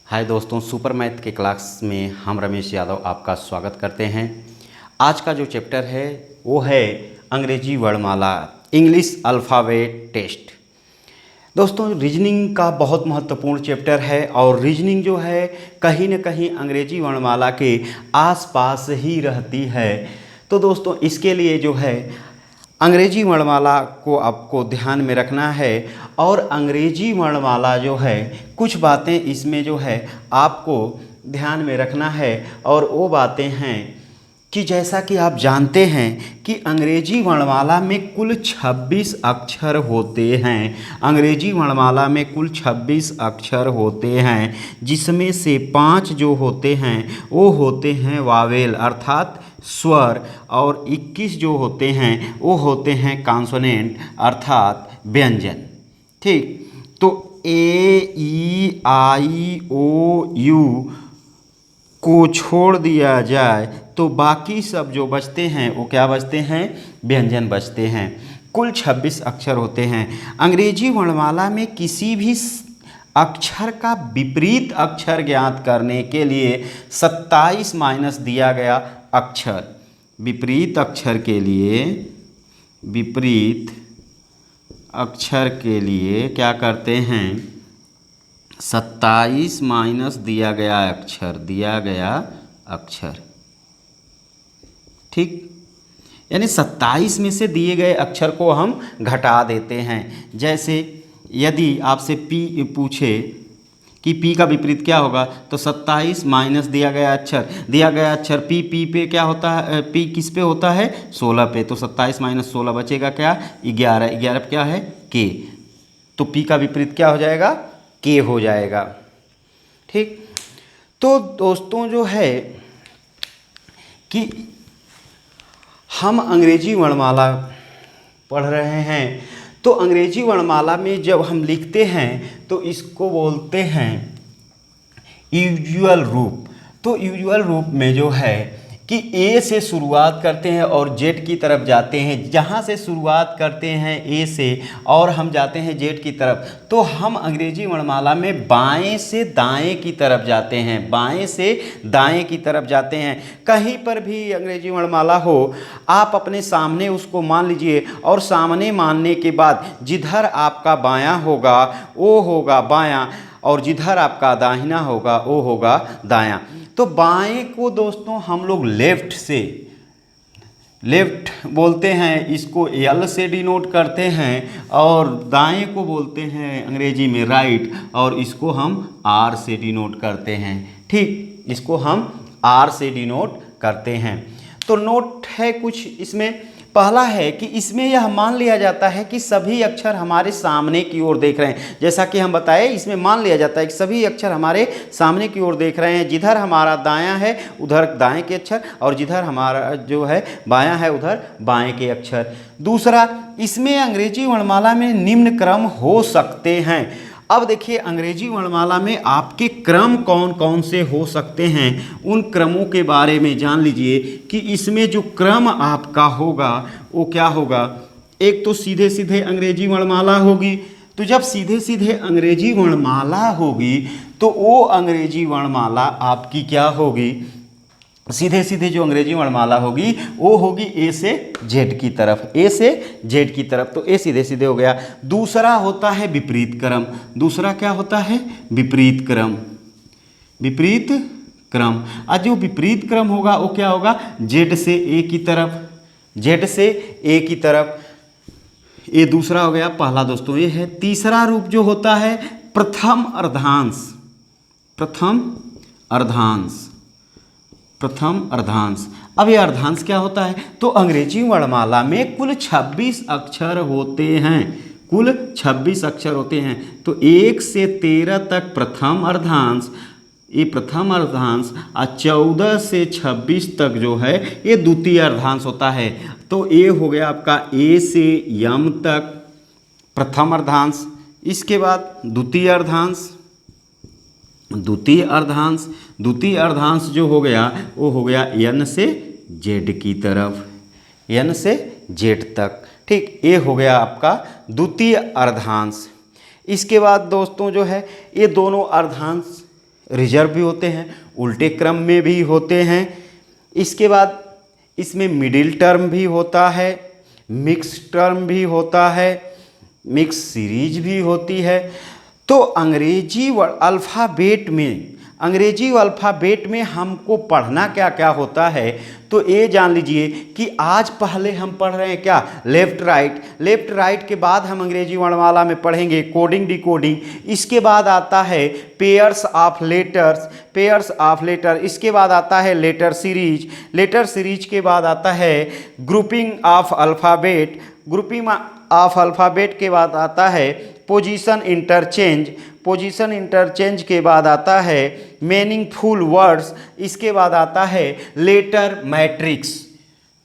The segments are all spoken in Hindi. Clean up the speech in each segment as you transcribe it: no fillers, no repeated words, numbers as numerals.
हाय दोस्तों, सुपर मैथ के क्लास में हम रमेश यादव आपका स्वागत करते हैं। आज का जो चैप्टर है वो है अंग्रेजी वर्णमाला, इंग्लिश अल्फ़ाबेट टेस्ट। दोस्तों, रीजनिंग का बहुत महत्वपूर्ण चैप्टर है और रीजनिंग जो है कहीं न कहीं अंग्रेजी वर्णमाला के आसपास ही रहती है। तो दोस्तों, इसके लिए जो है अंग्रेजी वर्णमाला को आपको ध्यान में रखना है और अंग्रेजी वर्णमाला जो है कुछ बातें इसमें जो है आपको ध्यान में रखना है। और वो बातें हैं कि जैसा कि आप जानते हैं कि अंग्रेजी वर्णमाला में कुल 26 अक्षर होते हैं। अंग्रेजी वर्णमाला में कुल 26 अक्षर होते हैं, जिसमें से 5 जो होते हैं वो होते हैं वावेल अर्थात स्वर, और 21 जो होते हैं वो होते हैं कॉन्सोनेंट अर्थात व्यंजन। ठीक, तो ए ई आई ओ यू को छोड़ दिया जाए तो बाकी सब जो बचते हैं वो क्या बचते हैं? व्यंजन बचते हैं। कुल 26 अक्षर होते हैं। अंग्रेजी वर्णमाला में किसी भी अक्षर का विपरीत अक्षर ज्ञात करने के लिए 27 माइनस दिया गया अक्षर, विपरीत अक्षर के लिए, विपरीत अक्षर के लिए क्या करते हैं? 27 माइनस दिया गया अक्षर, ठीक, यानी 27 में से दिए गए अक्षर को हम घटा देते हैं। जैसे यदि आपसे पी पूछे कि पी का विपरीत क्या होगा, तो 27 माइनस दिया गया अक्षर पी पे क्या होता है? पी किस पे होता है? 16 पे। तो 27 माइनस 16 बचेगा क्या? 11 पे क्या है? के। तो पी का विपरीत क्या हो जाएगा? के हो जाएगा। ठीक, तो दोस्तों जो है कि हम अंग्रेजी वर्णमाला पढ़ रहे हैं, तो अंग्रेजी वर्णमाला में जब हम लिखते हैं तो इसको बोलते हैं यूजुअल रूप। तो यूजुअल रूप में जो है कि ए से शुरुआत करते हैं और जेड की तरफ जाते हैं। जहाँ से शुरुआत करते हैं ए से और हम जाते हैं जेड की तरफ, तो हम अंग्रेजी वर्णमाला में बाएं से दाएं की तरफ जाते हैं, बाएं से दाएं की तरफ जाते हैं। कहीं पर भी अंग्रेजी वर्णमाला हो, आप अपने सामने उसको मान लीजिए और सामने मानने के बाद जिधर आपका बायां होगा वो होगा बायां और जिधर आपका दाहिना होगा वो होगा दायां। तो बाएं को दोस्तों हम लोग लेफ्ट बोलते हैं, इसको एल से डिनोट करते हैं, और दाएं को बोलते हैं अंग्रेजी में राइट, और इसको हम आर से डिनोट करते हैं। ठीक, इसको हम आर से डिनोट करते हैं। तो नोट है कुछ इसमें। पहला है कि इसमें यह मान लिया जाता है कि सभी अक्षर हमारे सामने की ओर देख रहे हैं। जैसा कि हम बताए, इसमें मान लिया जाता है कि सभी अक्षर हमारे सामने की ओर देख रहे हैं। जिधर हमारा दायां है उधर दाएं के अक्षर, और जिधर हमारा जो है बायां है उधर बाएं के अक्षर। दूसरा, इसमें अंग्रेजी वर्णमाला में निम्न क्रम हो सकते हैं। अब देखिए, अंग्रेजी वर्णमाला में आपके क्रम कौन कौन से हो सकते हैं, उन क्रमों के बारे में जान लीजिए कि इसमें जो क्रम आपका होगा वो क्या होगा। एक तो सीधे सीधे अंग्रेजी वर्णमाला होगी। तो जब सीधे सीधे अंग्रेजी वर्णमाला होगी तो वो अंग्रेजी वर्णमाला आपकी क्या होगी? सीधे सीधे जो अंग्रेजी वर्णमाला होगी वो होगी ए से जेड की तरफ, ए से जेड की तरफ। तो ए सीधे सीधे हो गया। दूसरा होता है विपरीत क्रम। दूसरा क्या होता है? विपरीत क्रम। विपरीत क्रम, आज जो विपरीत क्रम होगा वो क्या होगा? जेड से ए की तरफ, जेड से ए की तरफ। ये दूसरा हो गया पहला दोस्तों, ये है। तीसरा रूप जो होता है प्रथम अर्धांश। प्रथम अर्धांश, प्रथम अर्धांश। अब ये अर्धांश क्या होता है? तो अंग्रेजी वर्णमाला में कुल 26 अक्षर होते हैं, कुल 26 अक्षर होते हैं। तो 1 से 13 तक प्रथम अर्धांश, ये प्रथम अर्धांश, और 14 से 26 तक जो है ये द्वितीय अर्धांश होता है। तो ये हो गया आपका ए से यम तक प्रथम अर्धांश। इसके बाद द्वितीय अर्धांश, द्वितीय अर्धांश, द्वितीय अर्धांश जो हो गया वो हो गया एन से जेड की तरफ, एन से जेड तक। ठीक, ये हो गया आपका द्वितीय अर्धांश। इसके बाद दोस्तों जो है ये दोनों अर्धांश रिजर्व भी होते हैं, उल्टे क्रम में भी होते हैं। इसके बाद इसमें मिडिल टर्म भी होता है, मिक्स टर्म भी होता है, मिक्स सीरीज भी होती है। तो अंग्रेजी अल्फ़ाबेट में हमको पढ़ना क्या क्या होता है, तो ये जान लीजिए कि आज पहले हम पढ़ रहे हैं क्या, लेफ़्ट राइट के बाद हम अंग्रेजी वर्णमाला में पढ़ेंगे कोडिंग डिकोडिंग। इसके बाद आता है पेयर्स ऑफ लेटर, इसके बाद आता है लेटर सीरीज के बाद आता है ग्रुपिंग ऑफ अल्फ़ाबेट के बाद आता है पोजीशन इंटरचेंज के बाद आता है मीनिंगफुल वर्ड्स, इसके बाद आता है लेटर मैट्रिक्स।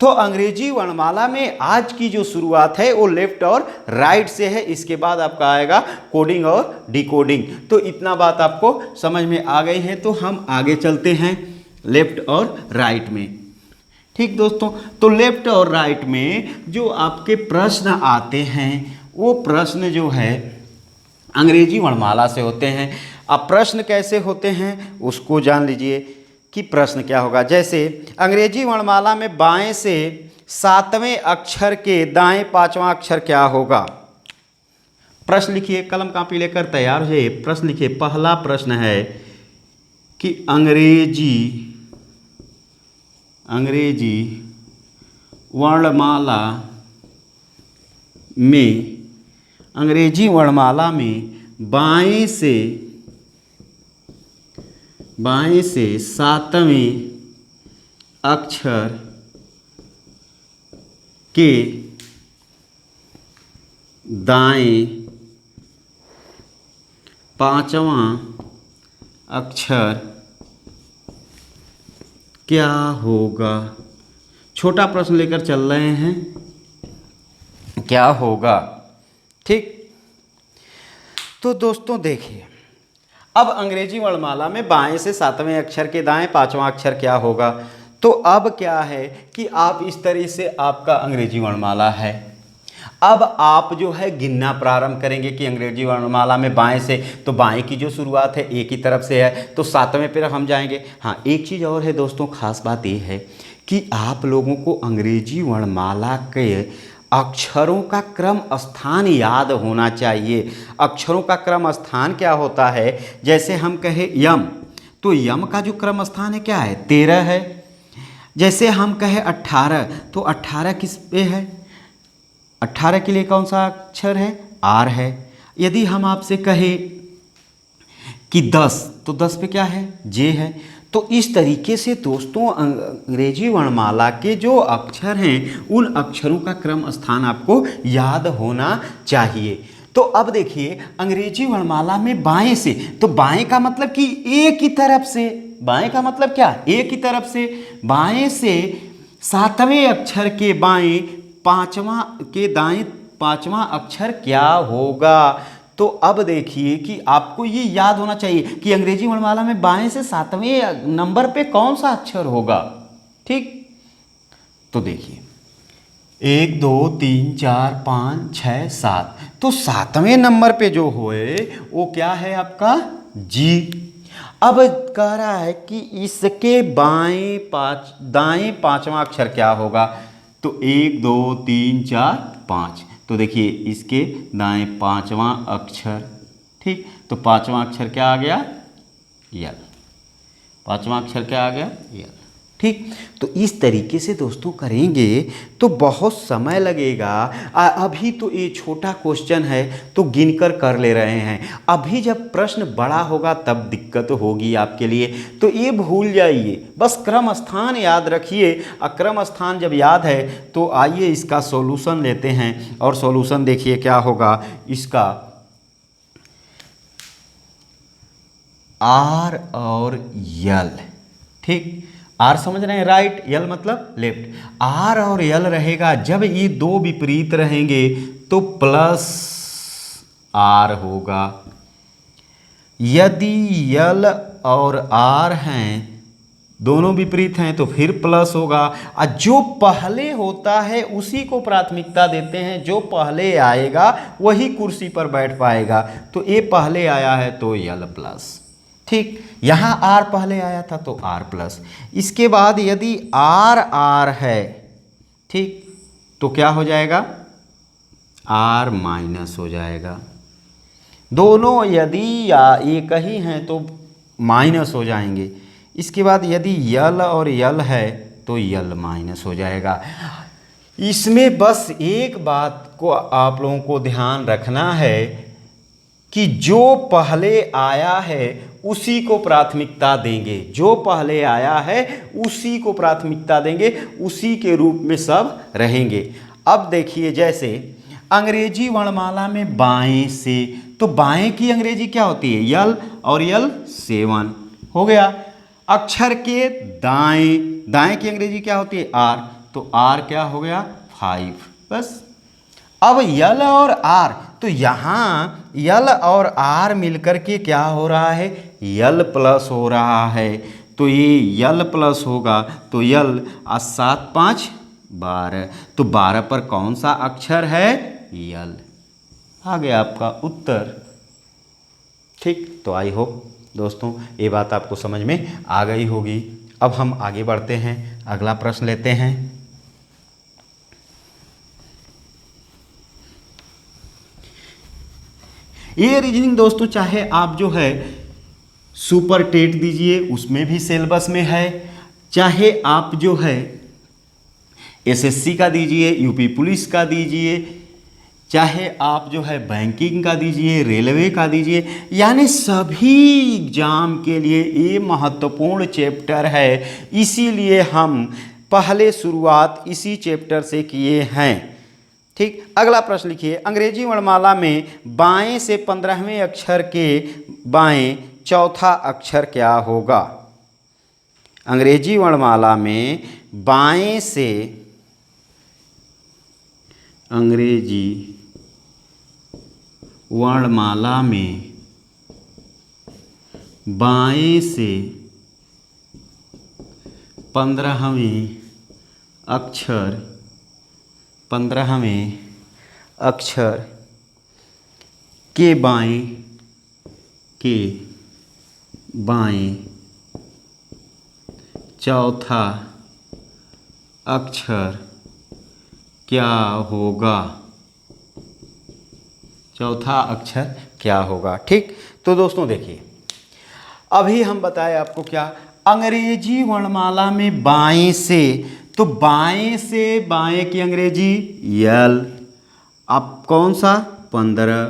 तो अंग्रेजी वर्णमाला में आज की जो शुरुआत है वो लेफ्ट और राइट से है, इसके बाद आपका आएगा कोडिंग और डिकोडिंग। तो इतना बात आपको समझ में आ गई है, तो हम आगे चलते हैं लेफ्ट और राइट में। ठीक दोस्तों, तो लेफ्ट और राइट में जो आपके प्रश्न आते हैं वो प्रश्न जो है अंग्रेजी वर्णमाला से होते हैं। अब प्रश्न कैसे होते हैं उसको जान लीजिए कि प्रश्न क्या होगा। जैसे अंग्रेजी वर्णमाला में बाएं से 7वें अक्षर के दाएं 5वां अक्षर क्या होगा। प्रश्न लिखिए, कलम कापी लेकर तैयार हो जाइए। प्रश्न लिखिए, पहला प्रश्न है कि अंग्रेजी वर्णमाला में बाएं से 7वें अक्षर के दाएं 5वां अक्षर क्या होगा। छोटा प्रश्न लेकर चल रहे हैं, क्या होगा। ठीक, तो दोस्तों देखिए, अब अंग्रेजी वर्णमाला में बाएं से 7वें अक्षर के दाएं 5वां अक्षर क्या होगा। तो अब क्या है कि आप इस तरह से आपका अंग्रेजी वर्णमाला है। अब आप जो है गिनना प्रारंभ करेंगे कि अंग्रेजी वर्णमाला में बाएं से, तो बाएं की जो शुरुआत है एक ही तरफ से है, तो 7वें पर हम जाएंगे। हाँ, एक चीज़ और है दोस्तों, खास बात यह है कि आप लोगों को अंग्रेजी वर्णमाला के अक्षरों का क्रम स्थान याद होना चाहिए। अक्षरों का क्रम स्थान क्या होता है, जैसे हम कहें यम, तो यम का जो क्रम स्थान है क्या है, 13 है। जैसे हम कहें 18, तो 18 किस पे है, 18 के लिए कौन सा अक्षर है, आर है। यदि हम आपसे कहें कि 10, तो 10 पे क्या है, जे है। तो इस तरीके से दोस्तों अंग्रेजी वर्णमाला के जो अक्षर हैं उन अक्षरों का क्रम स्थान आपको याद होना चाहिए। तो अब देखिए अंग्रेजी वर्णमाला में बाएं से, तो बाएं का मतलब कि एक ही तरफ से, बाएं का मतलब क्या, एक ही तरफ से। बाएं से 7वें अक्षर के बाएं 5वां के दाएं 5वां अक्षर क्या होगा। तो अब देखिए कि आपको ये याद होना चाहिए कि अंग्रेजी वर्णमाला में बाएं से 7वें नंबर पे कौन सा अक्षर होगा। ठीक, तो देखिए 1 2 3 4 5 6 7, तो 7वें नंबर पे जो होए वो क्या है आपका, जी। अब कह रहा है कि इसके दाएं 5वां अक्षर क्या होगा। तो 1 2 3 4 5, तो देखिए इसके दाएं 5वां अक्षर। ठीक, तो 5वां अक्षर क्या आ गया, यल। 5वां अक्षर क्या आ गया, यल। ठीक, तो इस तरीके से दोस्तों करेंगे तो बहुत समय लगेगा। अभी तो ये छोटा क्वेश्चन है तो गिनकर कर ले रहे हैं, अभी जब प्रश्न बड़ा होगा तब दिक्कत होगी आपके लिए। तो ये भूल जाइए, बस क्रम स्थान याद रखिए। क्रम स्थान जब याद है तो आइए इसका सॉल्यूशन लेते हैं। और सॉल्यूशन देखिए क्या होगा इसका, आर और यल। ठीक, आर समझ रहे हैं, राइट, यल मतलब लेफ्ट। आर और यल रहेगा, जब ये दो विपरीत रहेंगे तो प्लस आर होगा। यदि यल और आर हैं दोनों विपरीत हैं तो फिर प्लस होगा। और जो पहले होता है उसी को प्राथमिकता देते हैं, जो पहले आएगा वही कुर्सी पर बैठ पाएगा। तो ये पहले आया है तो यल प्लस। ठीक, यहाँ आर पहले आया था तो आर प्लस, इसके बाद यदि आर आर है, ठीक, तो क्या हो जाएगा, आर माइनस हो जाएगा। दोनों यदि या एक ही हैं तो माइनस हो जाएंगे। इसके बाद यदि यल और यल है तो यल माइनस हो जाएगा। इसमें बस एक बात को आप लोगों को ध्यान रखना है कि जो पहले आया है उसी को प्राथमिकता देंगे, जो पहले आया है उसी को प्राथमिकता देंगे, उसी के रूप में सब रहेंगे। अब देखिए, जैसे अंग्रेजी वर्णमाला में बाएं से, तो बाएं की अंग्रेजी क्या होती है, यल, और यल 7 हो गया। अक्षर के दाएं, दाएं की अंग्रेजी क्या होती है, आर, तो आर क्या हो गया, 5, बस। अब यल और आर, तो यहाँ यल और आर मिलकर के क्या हो रहा है, यल प्लस हो रहा है, तो ये यल प्लस होगा, तो यल 7 5 12, तो 12 पर कौन सा अक्षर है, यल। आ गया आपका उत्तर। ठीक, तो आई होप दोस्तों ये बात आपको समझ में आ गई होगी। अब हम आगे बढ़ते हैं, अगला प्रश्न लेते हैं। ये रीजनिंग दोस्तों चाहे आप जो है सुपर टेट दीजिए, उसमें भी सिलेबस में है, चाहे आप जो है एसएससी का दीजिए, यूपी पुलिस का दीजिए, चाहे आप जो है बैंकिंग का दीजिए, रेलवे का दीजिए, यानी सभी एग्जाम के लिए ये महत्वपूर्ण चैप्टर है। इसीलिए हम पहले शुरुआत इसी चैप्टर से किए हैं। ठीक, अगला प्रश्न लिखिए, अंग्रेजी वर्णमाला में बाएं से 15वें अक्षर के बाएं चौथा अक्षर क्या होगा। अंग्रेजी वर्णमाला में बाएं से, अंग्रेजी वर्णमाला में बाएं से 15वें अक्षर, 15वें अक्षर के बाएं, के बाएं चौथा अक्षर क्या होगा, चौथा अक्षर क्या होगा। ठीक, तो दोस्तों देखिए, अभी हम बताए आपको क्या, अंग्रेजी वर्णमाला में बाएं से, तो बाएं से बाएं की अंग्रेजी यल, अब कौन सा 15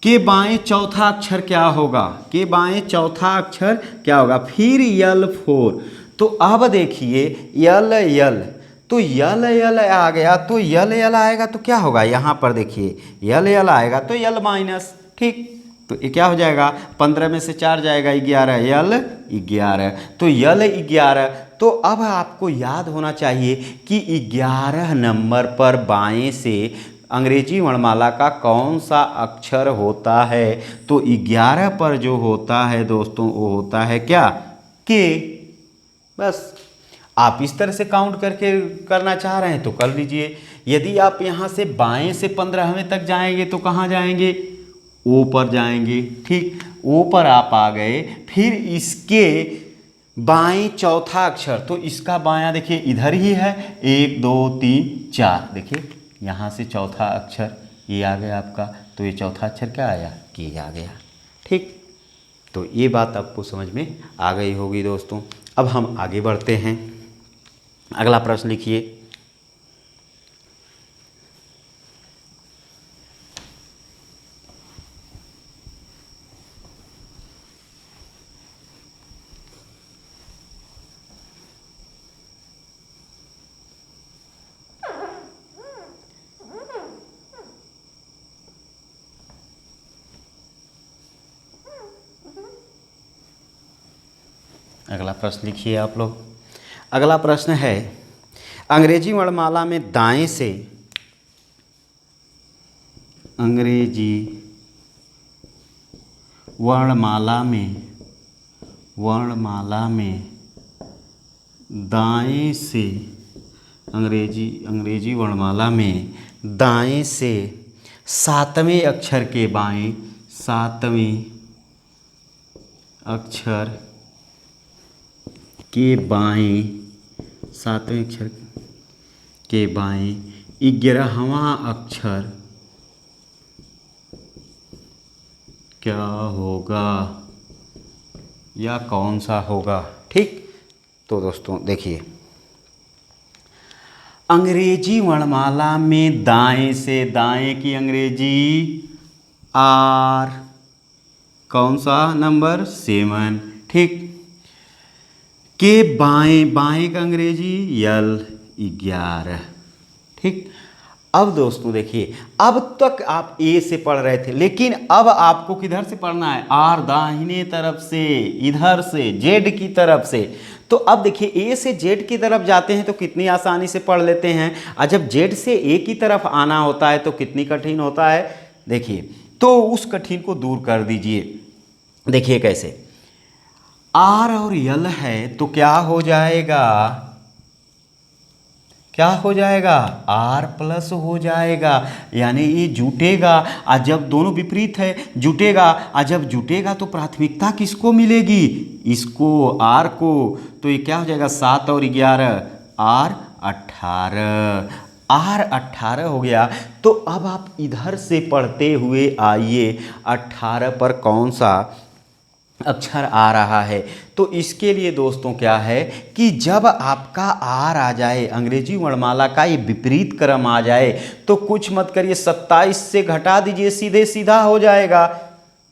के बाएं चौथा अक्षर क्या होगा, के बाएं चौथा अक्षर क्या होगा, फिर यल 4, तो अब देखिए यल यल, तो यल यल आ गया, तो यल यल आएगा तो क्या होगा, यहाँ पर देखिए यल यल आएगा तो यल माइनस। ठीक, तो ये क्या हो जाएगा, 15 में से 4 जाएगा 11, यल 11, तो यल 11। तो अब आपको याद होना चाहिए कि 11 नंबर पर बाएं से अंग्रेजी वर्णमाला का कौन सा अक्षर होता है, तो 11 पर जो होता है दोस्तों वो होता है क्या, के। बस आप इस तरह से काउंट करके करना चाह रहे हैं तो कर लीजिए। यदि आप यहाँ से बाएं से 15वें तक जाएंगे तो कहाँ जाएंगे, ओ पर जाएंगे। ठीक, ओ पर आप आ गए, फिर इसके बाएं चौथा अक्षर, तो इसका बायां देखिए इधर ही है, 1 2 3 4, देखिए यहाँ से चौथा अक्षर ये आ गया आपका, तो ये चौथा अक्षर क्या आया, के आ गया। ठीक, तो ये बात आपको समझ में आ गई होगी दोस्तों। अब हम आगे बढ़ते हैं, अगला प्रश्न लिखिए, अगला प्रश्न लिखिए आप लोग। अगला प्रश्न है, अंग्रेजी वर्णमाला में दाएं से, अंग्रेजी वर्णमाला में, वर्णमाला में दाएं से, अंग्रेजी वर्णमाला में दाएं से 7वें अक्षर के बाएं, 7वें अक्षर के बाएं, 7वें अक्षर के बाएं 11वां अक्षर क्या होगा या कौन सा होगा। ठीक, तो दोस्तों देखिए, अंग्रेजी वर्णमाला में दाएं से दाएं की अंग्रेजी आर, कौन सा नंबर 7। ठीक, के बाएं, बाएं का अंग्रेजी यल 11। ठीक, अब दोस्तों देखिए, अब तक आप ए से पढ़ रहे थे, लेकिन अब आपको किधर से पढ़ना है, आर दाहिने तरफ से, इधर से जेड की तरफ से। तो अब देखिए, ए से जेड की तरफ जाते हैं तो कितनी आसानी से पढ़ लेते हैं, और जब जेड से ए की तरफ आना होता है तो कितनी कठिन होता है। देखिए, तो उस कठिन को दूर कर दीजिए। देखिए कैसे, आर और यल है तो क्या हो जाएगा, क्या हो जाएगा, आर प्लस हो जाएगा, यानी ये जुटेगा। और जब दोनों विपरीत है जुटेगा, और जब जुटेगा तो प्राथमिकता किसको मिलेगी, इसको, आर को। तो ये क्या हो जाएगा, 7 और 11 आर 18, आर 18 हो गया। तो अब आप इधर से पढ़ते हुए आइए, 18 पर कौन सा अक्षर आ रहा है। तो इसके लिए दोस्तों क्या है कि जब आपका आर आ जाए, अंग्रेजी वर्णमाला का ये विपरीत क्रम आ जाए, तो कुछ मत करिए, 27 से घटा दीजिए, सीधे सीधा हो जाएगा।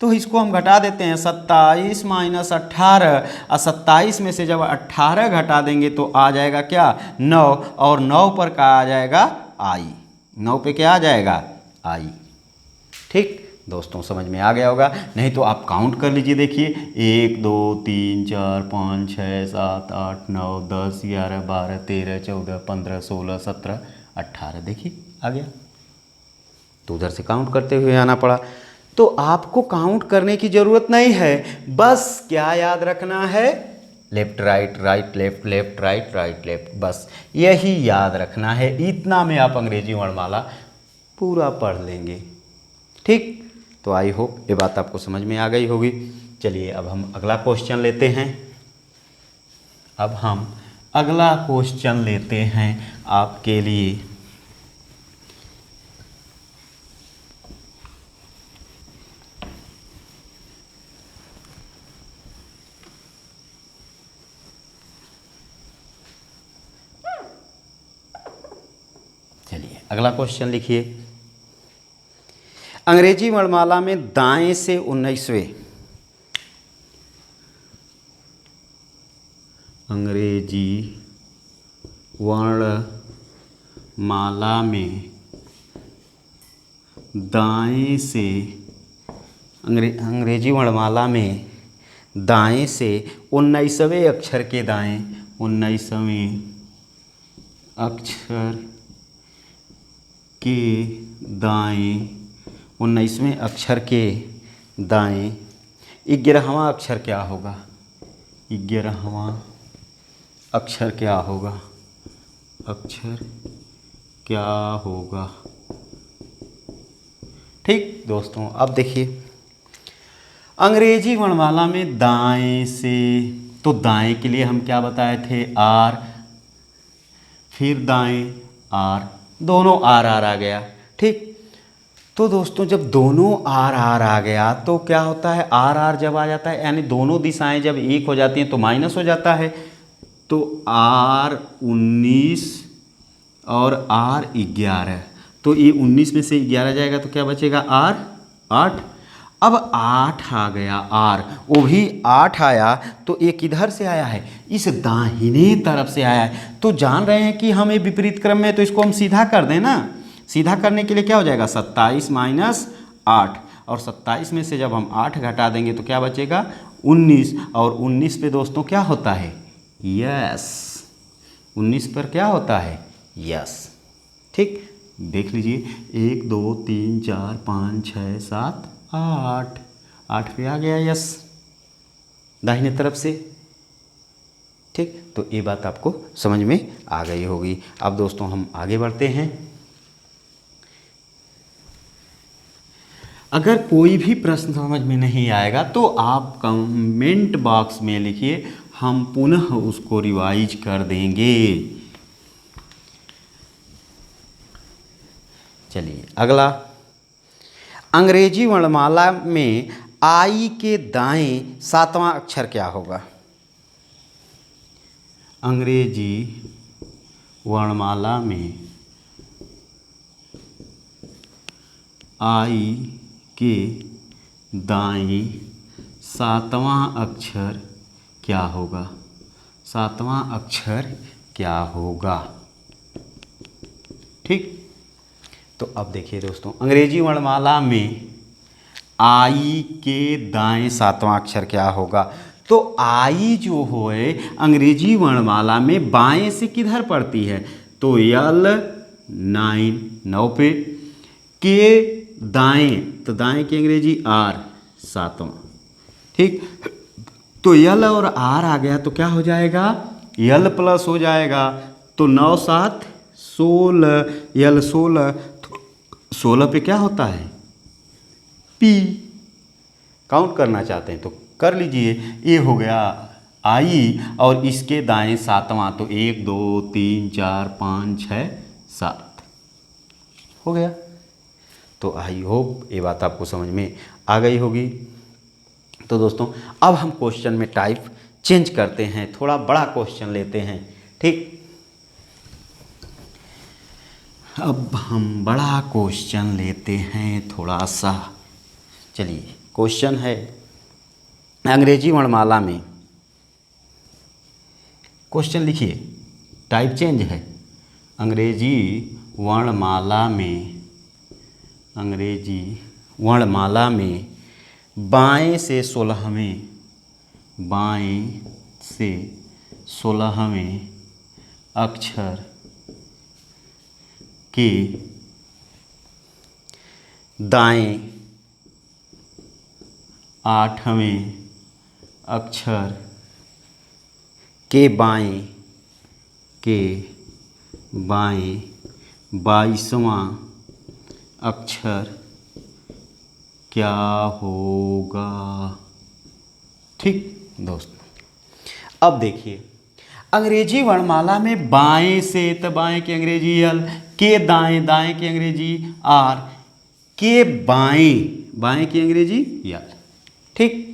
तो इसको हम घटा देते हैं, 27 माइनस 18, और 27 में से जब 18 घटा देंगे तो आ जाएगा क्या, 9, और 9 पर क्या आ जाएगा, आई। 9 पे क्या आ जाएगा, आई। ठीक दोस्तों, समझ में आ गया होगा। नहीं तो आप काउंट कर लीजिए, देखिए 1 2 3 4 5 6 7 8 9 10 11 12 13 14 15 16 17 18, देखिए आ गया। तो उधर से काउंट करते हुए आना पड़ा। तो आपको काउंट करने की ज़रूरत नहीं है, बस क्या याद रखना है, left right right left, left right right left, बस यही याद रखना है। इतना में आप अंग्रेजी वर्णमाला पूरा पढ़ लेंगे। ठीक, तो आई होप ये बात आपको समझ में आ गई होगी। चलिए अब हम अगला क्वेश्चन लेते हैं। अब हम अगला क्वेश्चन लेते हैं आपके लिए। चलिए अगला क्वेश्चन लिखिए। अंग्रेजी वर्णमाला में दाएं से 19वें, अंग्रेजी वर्णमाला में दाएं से, अंग्रेजी वर्णमाला में दाएं से 19वें अक्षर के दाएं, 19वें अक्षर के दाएं, 19वें अक्षर के दाएं 11वां अक्षर क्या होगा, 11वां अक्षर क्या होगा, अक्षर क्या होगा। ठीक दोस्तों, अब देखिए अंग्रेजी वर्णमाला में दाएं से, तो दाएं के लिए हम क्या बताए थे, आर, फिर दाएं आर, दोनों आर आर आ गया। ठीक, तो दोस्तों जब दोनों आर आर आ गया तो क्या होता है, आर आर जब आ जाता है यानी दोनों दिशाएं जब एक हो जाती हैं तो माइनस हो जाता है। तो आर 19 और आर 11, तो ये 19 में से 11 जाएगा तो क्या बचेगा, आर 8। अब 8 आ गया, आर वो भी 8 आया, तो ये किधर से आया है, इस दाहिने तरफ से आया है। तो जान रहे हैं कि हम ये विपरीत क्रम में, तो इसको हम सीधा कर दें ना। सीधा करने के लिए क्या हो जाएगा, 27 माइनस 8, और 27 में से जब हम 8 घटा देंगे तो क्या बचेगा, 19, और 19 पे दोस्तों क्या होता है, यस, 19 पर क्या होता है, यस। ठीक, देख लीजिए 1 2 3 4 5 6 7 8, 8 पे आ गया यस दाहिने तरफ से। ठीक, तो ये बात आपको समझ में आ गई होगी। अब दोस्तों हम आगे बढ़ते हैं। अगर कोई भी प्रश्न समझ में नहीं आएगा तो आप कमेंट बॉक्स में लिखिए, हम पुनः उसको रिवाइज कर देंगे। चलिए अगला, अंग्रेजी वर्णमाला में आई के दाएं 7वां अक्षर क्या होगा? अंग्रेजी वर्णमाला में आई के दाएं 7वां अक्षर क्या होगा? 7वां अक्षर क्या होगा? ठीक, तो अब देखिए दोस्तों, अंग्रेजी वर्णमाला में आई के दाएं 7वां अक्षर क्या होगा? तो आई जो है अंग्रेजी वर्णमाला में बाएं से किधर पड़ती है? तो यल 9 पे, के दाएं, तो दाएं की अंग्रेजी आर 7वां। ठीक, तो यल और आर आ गया तो क्या हो जाएगा? यल प्लस हो जाएगा, तो 9 7 16, यल 16, 16 पे क्या होता है? पी। काउंट करना चाहते हैं तो कर लीजिए। ये हो गया आई और इसके दाएं 7वां, तो 1 2 3 4 5 6 7 हो गया। तो आई होप ये बात आपको समझ में आ गई होगी। तो दोस्तों अब हम क्वेश्चन में टाइप चेंज करते हैं, थोड़ा बड़ा क्वेश्चन लेते हैं। ठीक, अब हम बड़ा क्वेश्चन लेते हैं थोड़ा सा। चलिए क्वेश्चन है, अंग्रेजी वर्णमाला में, क्वेश्चन लिखिए, टाइप चेंज है। अंग्रेजी वर्णमाला में, अंग्रेजी वर्णमाला में बाएं से 16वें, बाएं से 16वें अक्षर के दाएं 8वें अक्षर के बाएं, के बाएं 22वां अक्षर क्या होगा? ठीक दोस्तों, अब देखिए, अंग्रेजी वर्णमाला में बाएं से, तो बाएं की अंग्रेजी यल, के दाएं, दाएं की अंग्रेजी आर, के बाएं, बाएं की अंग्रेजी यल। ठीक,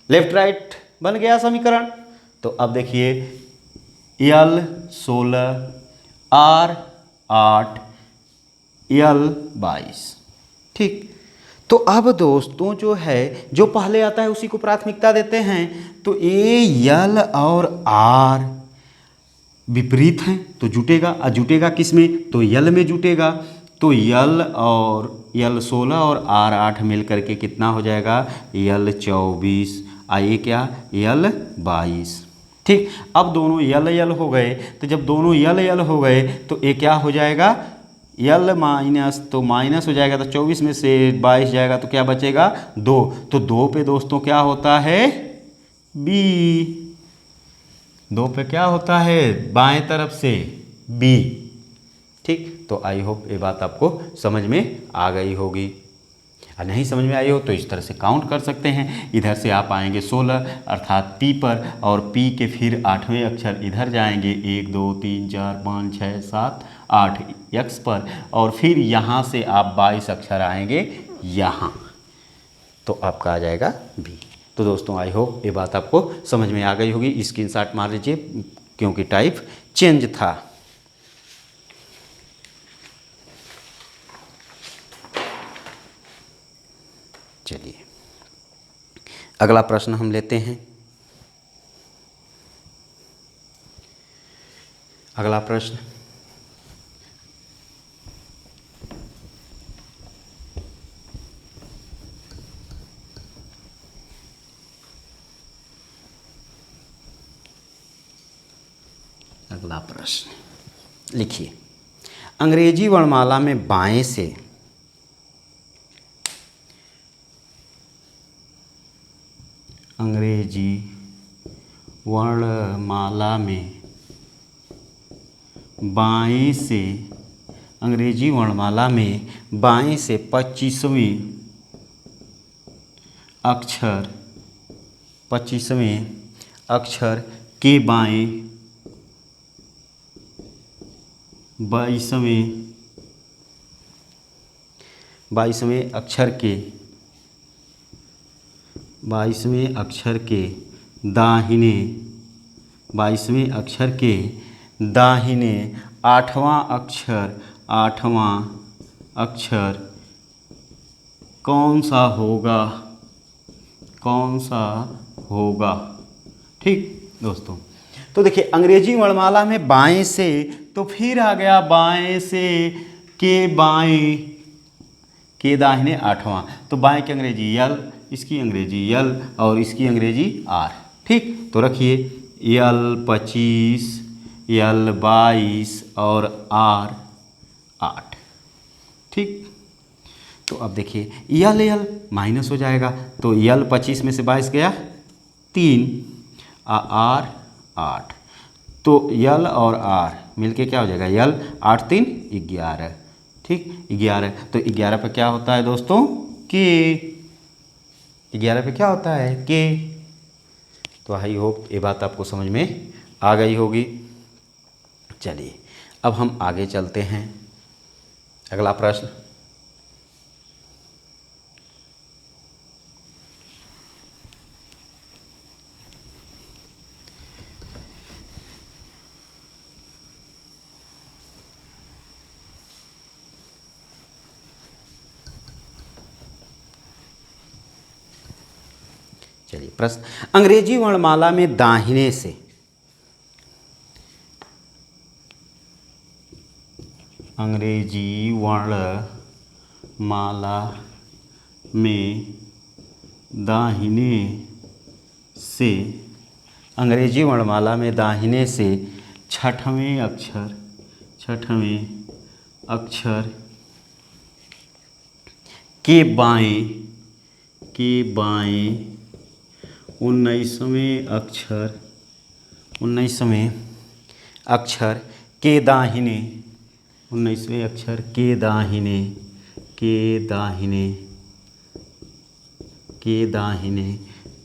लेफ्ट राइट बन गया समीकरण। तो अब देखिए, यल 16, आर 8, यल 22। ठीक, तो अब दोस्तों जो है, जो पहले आता है उसी को प्राथमिकता देते हैं। तो ए यल और आर विपरीत हैं तो जुटेगा, जुटेगा किस में? तो यल में जुटेगा। तो यल और यल 16 और आर 8 मिल करके कितना हो जाएगा? यल 24, आइए क्या? यल 22। ठीक, अब दोनों यल यल हो गए, तो जब दोनों यल यल हो गए तो ये क्या हो जाएगा? यल माइनस, तो माइनस हो जाएगा, तो 24 में से 22 जाएगा तो क्या बचेगा? 2। तो 2 पे दोस्तों क्या होता है? बी। 2 पे क्या होता है? बाएं तरफ से बी। ठीक, तो आई होप ये बात आपको समझ में आ गई होगी। और नहीं समझ में आई हो तो इस तरह से काउंट कर सकते हैं। इधर से आप आएंगे 16 अर्थात पी पर, और पी के फिर 8वें अक्षर इधर जाएंगे, 1 2 3 4 5 6 7 8 एक्स पर, और फिर यहाँ से आप 22 अक्षर आएंगे यहाँ, तो आपका आ जाएगा बी। तो दोस्तों आई होप ये बात आपको समझ में आ गई होगी। स्क्रीनशॉट मार लीजिए क्योंकि टाइप चेंज था। चलिए अगला प्रश्न हम लेते हैं। अगला प्रश्न, अगला प्रश्न लिखिए, अंग्रेजी वर्णमाला में बाएं से अंग्रेजी वर्णमाला में बाएं से, अंग्रेजी वर्णमाला में बाएं से 25वीं अक्षर 25वें अक्षर के बाएं 22वें अक्षर के 22वें अक्षर के दाहिने 22वें अक्षर के दाहिने 8वां अक्षर कौन सा होगा। ठीक दोस्तों, तो देखिए अंग्रेजी वर्णमाला में बाएं से तो फिर आ गया बाएं से के बाएं के दाहिने 8वां, तो बाएं की अंग्रेजी यल, इसकी अंग्रेजी यल और इसकी अंग्रेजी आर। ठीक, तो रखिए यल 25, यल 22 और आर 8। ठीक, तो अब देखिए यल माइनस हो जाएगा, तो यल 25 में से 22 गया 3, आर 8, तो यल और आर मिलके क्या हो जाएगा, यल 8 3 11। ठीक, 11, तो 11 पे क्या होता है दोस्तों, के। 11 पे क्या होता है, के। तो आई होप ये बात आपको समझ में आ गई होगी। चलिए अब हम आगे चलते हैं। अगला प्रश्न, चलिए प्रश्न, अंग्रेजी वर्णमाला में दाहिने से अंग्रेजी वर्णमाला में दाहिने से अंग्रेजी वर्णमाला में दाहिने से छठवें अक्षर के बाएं 19वें अक्षर के दाहिने 19वें अक्षर के दाहिने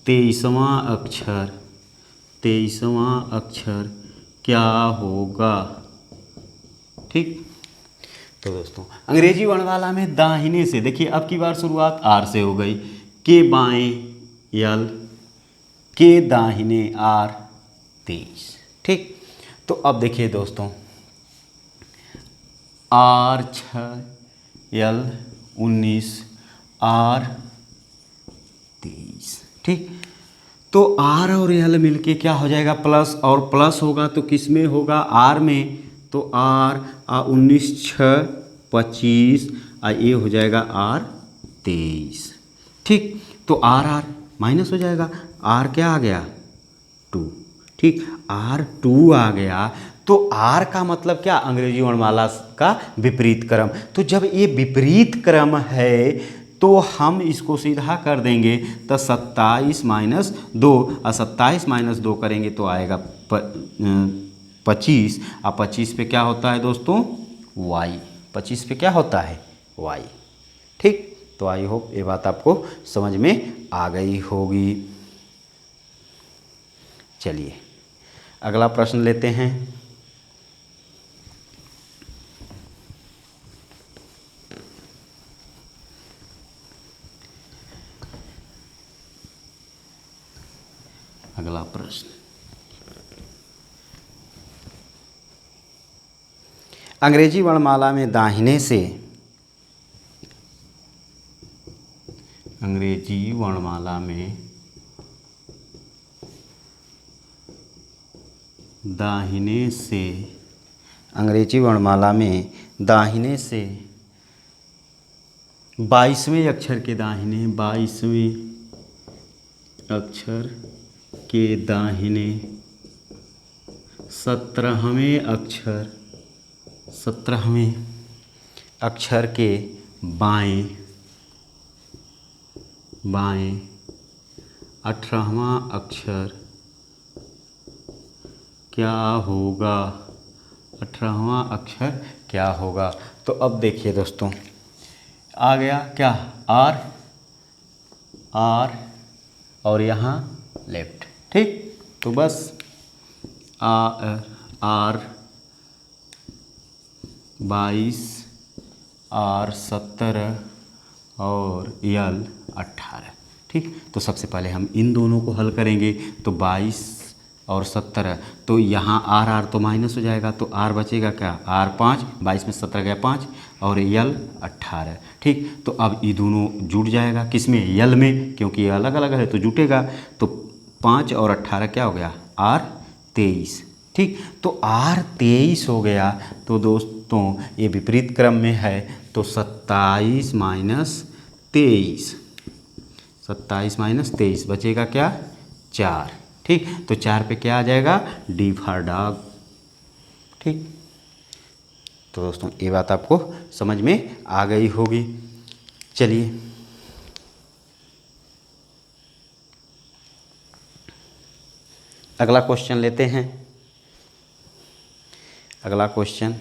23वां अक्षर क्या होगा। ठीक, तो दोस्तों अंग्रेजी वर्णमाला में दाहिने से देखिए अब की बार शुरुआत आर से हो गई, के बाएं यल, के दाहिने आर 23। ठीक, तो अब देखिए दोस्तों आर 6 यल 19 आर 23। ठीक, तो आर और यल मिलके क्या हो जाएगा, प्लस, और प्लस होगा तो किस में होगा, आर में, तो आर 19 6 25 ये हो जाएगा आर 23। ठीक, तो आर माइनस हो जाएगा, आर क्या आ गया 2। ठीक, आर 2 आ गया, तो आर का मतलब क्या, अंग्रेजी वर्णमाला का विपरीत क्रम। तो जब ये विपरीत क्रम है तो हम इसको सीधा कर देंगे, तो 27 - 2 और 27 - 2 करेंगे तो आएगा 25, और 25 पे क्या होता है दोस्तों, y। 25 पे क्या होता है, y। ठीक, तो आई होप ये बात आपको समझ में आ गई होगी। चलिए अगला प्रश्न लेते हैं। अगला प्रश्न, अंग्रेजी वर्णमाला में दाहिने से अंग्रेजी वर्णमाला में दाहिने से अंग्रेजी वर्णमाला में दाहिने से 22वें अक्षर के दाहिने 22वें अक्षर के दाहिने 17वें अक्षर के बाएं 18वां अक्षर क्या होगा, 18वां अक्षर क्या होगा। तो अब देखिए दोस्तों आ गया क्या, आर और यहाँ लेफ्ट। ठीक, तो बस R 22, R 17 और L 18। ठीक, तो सबसे पहले हम इन दोनों को हल करेंगे। तो 22 और 17, तो यहाँ R तो माइनस हो जाएगा, तो R बचेगा क्या, R 5, 22 में 17 गया 5 और L 18। ठीक, तो अब ये दोनों जुड़ जाएगा, किस में, L में, क्योंकि ये अलग अलग है तो जुटेगा। तो 5 और 18 क्या हो गया, R 23। ठीक, तो R 23 हो गया। तो दोस्तों ये विपरीत क्रम में है, तो 27 माइनस 23, 27 माइनस 23 बचेगा क्या, 4। ठीक, तो 4 पे क्या आ जाएगा, D फॉर डॉग। ठीक, तो दोस्तों ये बात आपको समझ में आ गई होगी। चलिए अगला क्वेश्चन लेते हैं। अगला क्वेश्चन,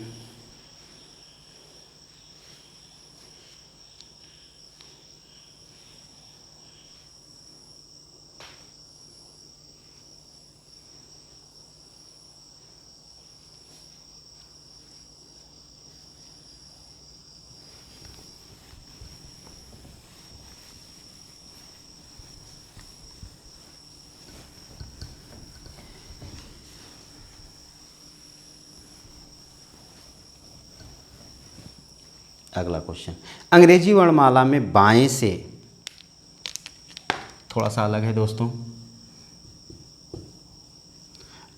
अगला क्वेश्चन, अंग्रेजी वर्णमाला में बाएं से, थोड़ा सा अलग है दोस्तों,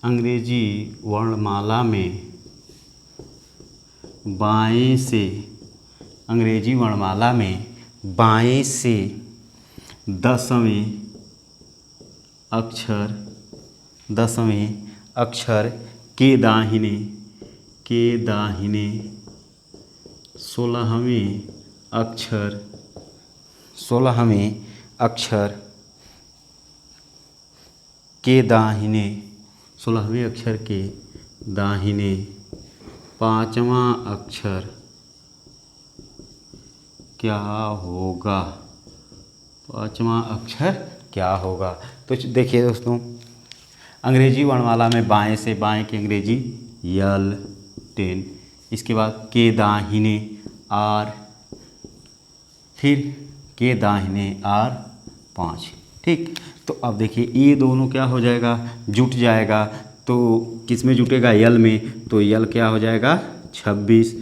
अंग्रेजी वर्णमाला में बाएं से, अंग्रेजी वर्णमाला में बाएं से 10वें अक्षर, 10वें अक्षर के दाहिने, के दाहिने 16वें अक्षर, 16वें अक्षर के दाहिने, 16वें अक्षर के दाहिने 5वां अक्षर क्या होगा, 5वां अक्षर क्या होगा। तो देखिए दोस्तों, अंग्रेजी वर्णमाला में बाएं से, बाएं की अंग्रेजी L 10, इसके बाद के दाहिने R, फिर के दाहिने R 5। ठीक, तो अब देखिए ये दोनों क्या हो जाएगा, जुट जाएगा। तो किस में जुटेगा, L में, तो L क्या हो जाएगा 26,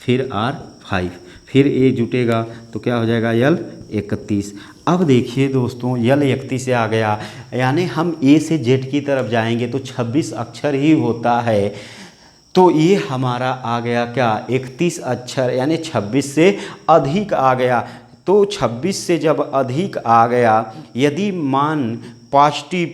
फिर R 5, फिर A जुटेगा तो क्या हो जाएगा L 31। अब देखिए दोस्तों L 31 से आ गया, यानी हम A से Z की तरफ जाएंगे तो 26 अक्षर ही होता है। तो ये हमारा आ गया क्या, 31 अक्षर, यानी 26 से अधिक आ गया। तो 26 से जब अधिक आ गया, यदि मान पॉजिटिव